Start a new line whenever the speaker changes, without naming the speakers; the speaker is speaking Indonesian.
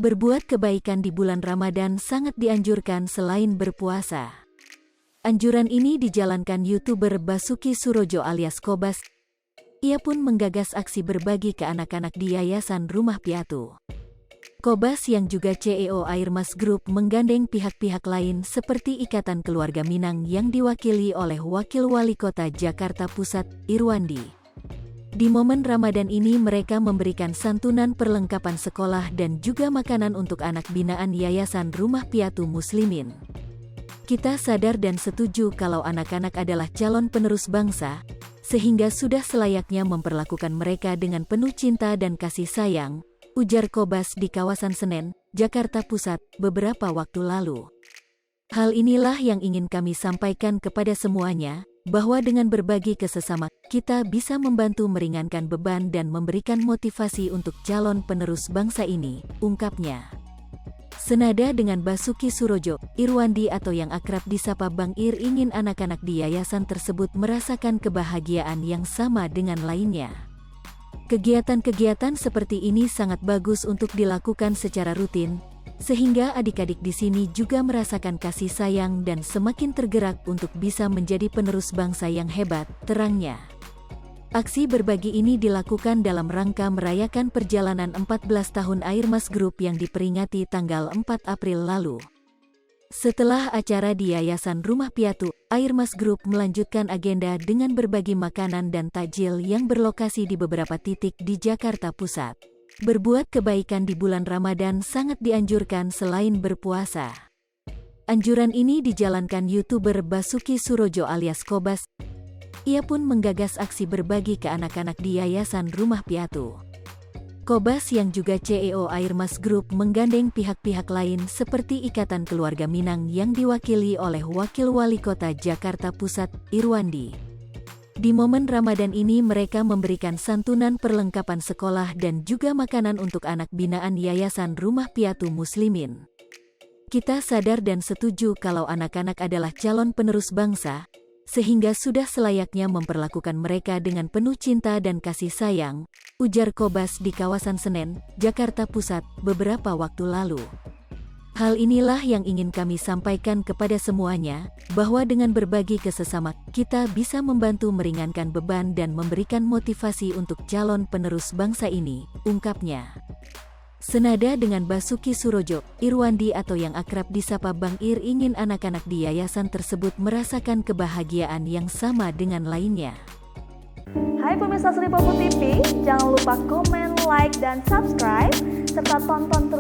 Berbuat kebaikan di bulan Ramadan sangat dianjurkan selain berpuasa. Anjuran ini dijalankan YouTuber Basuki Surojo alias Kobas. Ia pun menggagas aksi berbagi ke anak-anak di Yayasan Rumah Piatu. Kobas yang juga CEO Airmas Group menggandeng pihak-pihak lain seperti Ikatan Keluarga Minang yang diwakili oleh Wakil Wali Kota Jakarta Pusat, Irwandi. Di momen Ramadan ini mereka memberikan santunan perlengkapan sekolah dan juga makanan untuk anak binaan Yayasan Rumah Piatu Muslimin. Kita sadar dan setuju kalau anak-anak adalah calon penerus bangsa, sehingga sudah selayaknya memperlakukan mereka dengan penuh cinta dan kasih sayang, ujar Kobas di kawasan Senen, Jakarta Pusat, beberapa waktu lalu. Hal inilah yang ingin kami sampaikan kepada semuanya, bahwa dengan berbagi ke sesama, kita bisa membantu meringankan beban dan memberikan motivasi untuk calon penerus bangsa ini, ungkapnya. Senada dengan Basuki Surojo, Irwandi atau yang akrab disapa Bang Ir ingin anak-anak di yayasan tersebut merasakan kebahagiaan yang sama dengan lainnya. Kegiatan-kegiatan seperti ini sangat bagus untuk dilakukan secara rutin, sehingga adik-adik di sini juga merasakan kasih sayang dan semakin tergerak untuk bisa menjadi penerus bangsa yang hebat, terangnya. Aksi berbagi ini dilakukan dalam rangka merayakan perjalanan 14 tahun Airmas Group yang diperingati tanggal 4 April lalu. Setelah acara di Yayasan Rumah Piatu, Airmas Group melanjutkan agenda dengan berbagi makanan dan takjil yang berlokasi di beberapa titik di Jakarta Pusat. Berbuat kebaikan di bulan Ramadan sangat dianjurkan selain berpuasa. Anjuran ini dijalankan YouTuber Basuki Surojo alias Kobas. Ia pun menggagas aksi berbagi ke anak-anak di Yayasan Rumah Piatu. Kobas yang juga CEO Airmas Group menggandeng pihak-pihak lain seperti Ikatan Keluarga Minang yang diwakili oleh Wakil Wali Kota Jakarta Pusat, Irwandi. Di momen Ramadan ini mereka memberikan santunan perlengkapan sekolah dan juga makanan untuk anak binaan Yayasan Rumah Piatu Muslimin. Kita sadar dan setuju kalau anak-anak adalah calon penerus bangsa, sehingga sudah selayaknya memperlakukan mereka dengan penuh cinta dan kasih sayang, ujar Kobas di kawasan Senen, Jakarta Pusat, beberapa waktu lalu. Hal inilah yang ingin kami sampaikan kepada semuanya, bahwa dengan berbagi ke sesama, kita bisa membantu meringankan beban dan memberikan motivasi untuk calon penerus bangsa ini, ungkapnya. Senada dengan Basuki Surojo, Irwandi atau yang akrab disapa Bang Ir ingin anak-anak di yayasan tersebut merasakan kebahagiaan yang sama dengan lainnya.
Hai pemirsa Sri Popo TV, jangan lupa komen, like, dan subscribe, serta tonton